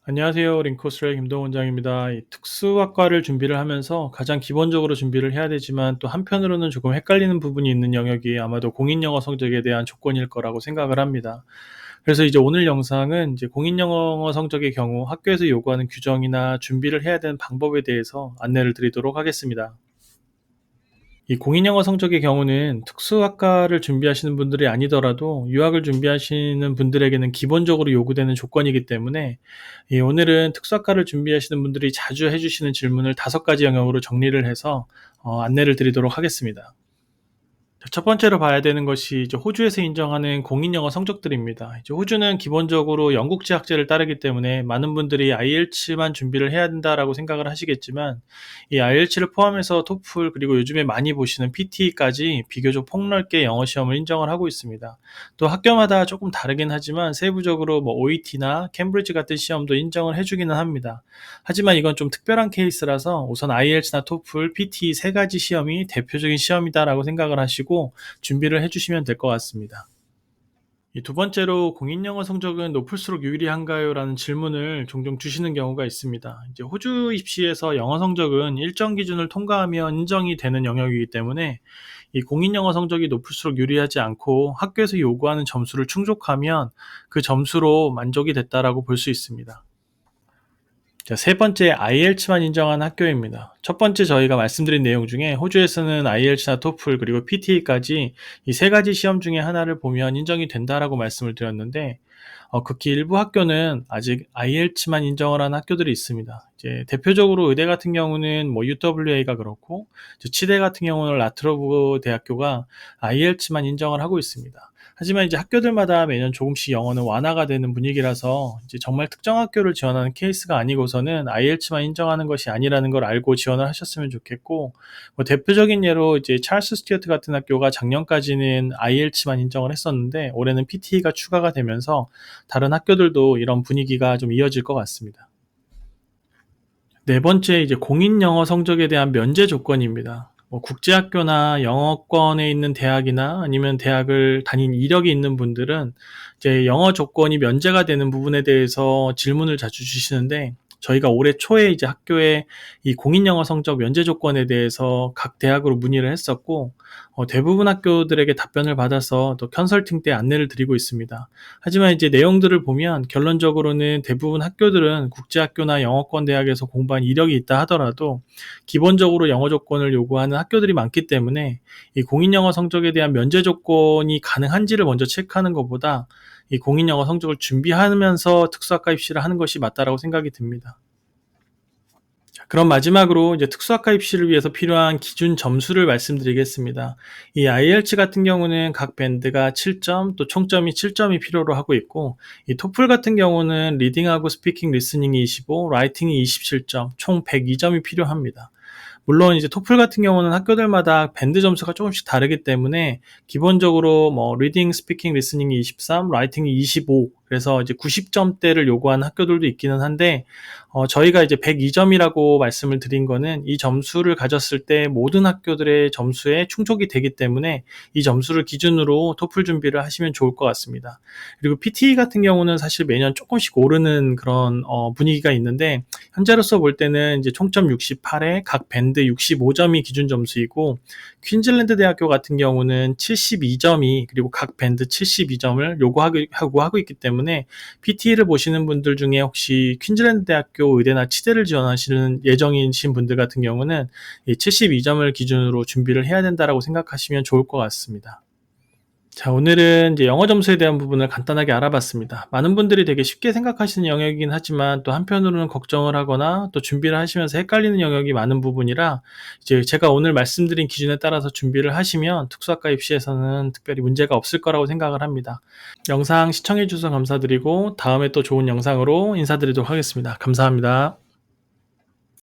안녕하세요. 링코스의 김동원 원장입니다. 이 특수학과를 준비를 하면서 가장 기본적으로 준비를 해야 되지만 또 한편으로는 조금 헷갈리는 부분이 있는 영역이 아마도 공인영어 성적에 대한 조건일 거라고 생각을 합니다. 그래서 이제 오늘 영상은 이제 공인영어 성적의 경우 학교에서 요구하는 규정이나 준비를 해야 되는 방법에 대해서 안내를 드리도록 하겠습니다. 이 공인영어 성적의 경우는 특수학과를 준비하시는 분들이 아니더라도 유학을 준비하시는 분들에게는 기본적으로 요구되는 조건이기 때문에 오늘은 특수학과를 준비하시는 분들이 자주 해주시는 질문을 5가지 영역으로 정리를 해서 안내를 드리도록 하겠습니다. 첫 번째로 봐야 되는 것이 이제 호주에서 인정하는 공인영어 성적들입니다. 이제 호주는 기본적으로 영국제 학제를 따르기 때문에 많은 분들이 IELTS만 준비를 해야 된다라고 생각을 하시겠지만 이 IELTS를 포함해서 토플 그리고 요즘에 많이 보시는 PTE까지 비교적 폭넓게 영어 시험을 인정을 하고 있습니다. 또 학교마다 조금 다르긴 하지만 세부적으로 뭐 OET나 캠브리지 같은 시험도 인정을 해주기는 합니다. 하지만 이건 좀 특별한 케이스라서 우선 IELTS나 토플, PTE 3가지 시험이 대표적인 시험이다라고 생각을 하시고 준비를 해주시면 될 것 같습니다. 이 두 번째로 공인영어 성적은 높을수록 유리한가요? 라는 질문을 종종 주시는 경우가 있습니다. 이제 호주 입시에서 영어 성적은 일정 기준을 통과하면 인정이 되는 영역이기 때문에 이 공인영어 성적이 높을수록 유리하지 않고 학교에서 요구하는 점수를 충족하면 그 점수로 만족이 됐다라고 볼 수 있습니다. 자, 세 번째 IELTS만 인정한 학교입니다. 첫 번째 저희가 말씀드린 내용 중에 호주에서는 IELTS나 토플 그리고 PTE까지 이 3가지 시험 중에 하나를 보면 인정이 된다라고 말씀을 드렸는데 극히 일부 학교는 아직 IELTS만 인정을 하는 학교들이 있습니다. 이제 대표적으로 의대 같은 경우는 뭐 UWA가 그렇고 치대 같은 경우는 라트로브 대학교가 IELTS만 인정을 하고 있습니다. 하지만 이제 학교들마다 매년 조금씩 영어는 완화가 되는 분위기라서 이제 정말 특정 학교를 지원하는 케이스가 아니고서는 IELTS만 인정하는 것이 아니라는 걸 알고 지원을 하셨으면 좋겠고, 뭐 대표적인 예로 이제 찰스 스튜어트 같은 학교가 작년까지는 IELTS만 인정을 했었는데 올해는 PTE가 추가가 되면서 다른 학교들도 이런 분위기가 좀 이어질 것 같습니다. 네 번째, 이제 공인 영어 성적에 대한 면제 조건입니다. 뭐 국제학교나 영어권에 있는 대학이나 아니면 대학을 다닌 이력이 있는 분들은 이제 영어 조건이 면제가 되는 부분에 대해서 질문을 자주 주시는데 저희가 올해 초에 이제 학교에 이 공인 영어 성적 면제 조건에 대해서 각 대학으로 문의를 했었고 대부분 학교들에게 답변을 받아서 또 컨설팅 때 안내를 드리고 있습니다. 하지만 이제 내용들을 보면 결론적으로는 대부분 학교들은 국제학교나 영어권 대학에서 공부한 이력이 있다 하더라도 기본적으로 영어 조건을 요구하는 학교들이 많기 때문에 이 공인영어 성적에 대한 면제 조건이 가능한지를 먼저 체크하는 것보다 이 공인영어 성적을 준비하면서 특수학과 입시를 하는 것이 맞다라고 생각이 듭니다. 자, 그럼 마지막으로 이제 특수학과 입시를 위해서 필요한 기준 점수를 말씀드리겠습니다. 이 IELTS 같은 경우는 각 밴드가 7점, 또 총점이 7점이 필요로 하고 있고, 이 토플 같은 경우는 리딩하고 스피킹, 리스닝이 25, 라이팅이 27점, 총 102점이 필요합니다. 물론 이제 토플 같은 경우는 학교들마다 밴드 점수가 조금씩 다르기 때문에 기본적으로 뭐 리딩, 스피킹, 리스닝이 23, 라이팅이 25 그래서 이제 90점대를 요구하는 학교들도 있기는 한데 저희가 이제 102점이라고 말씀을 드린 거는 이 점수를 가졌을 때 모든 학교들의 점수에 충족이 되기 때문에 이 점수를 기준으로 토플 준비를 하시면 좋을 것 같습니다. 그리고 PTE 같은 경우는 사실 매년 조금씩 오르는 그런 분위기가 있는데 현재로서 볼 때는 이제 총점 68에 각 밴드 65점이 기준 점수이고 퀸즐랜드 대학교 같은 경우는 72점이 그리고 각 밴드 72점을 요구하고 있기 때문에 PTE를 보시는 분들 중에 혹시 퀸즐랜드 대학교 의대나 치대를 지원하시는 예정이신 분들 같은 경우는 이 72점을 기준으로 준비를 해야 된다라고 생각하시면 좋을 것 같습니다. 자, 오늘은 이제 영어 점수에 대한 부분을 간단하게 알아봤습니다. 많은 분들이 되게 쉽게 생각하시는 영역이긴 하지만 또 한편으로는 걱정을 하거나 또 준비를 하시면서 헷갈리는 영역이 많은 부분이라 이제 제가 오늘 말씀드린 기준에 따라서 준비를 하시면 특수학과 입시에서는 특별히 문제가 없을 거라고 생각을 합니다. 영상 시청해 주셔서 감사드리고 다음에 또 좋은 영상으로 인사드리도록 하겠습니다. 감사합니다.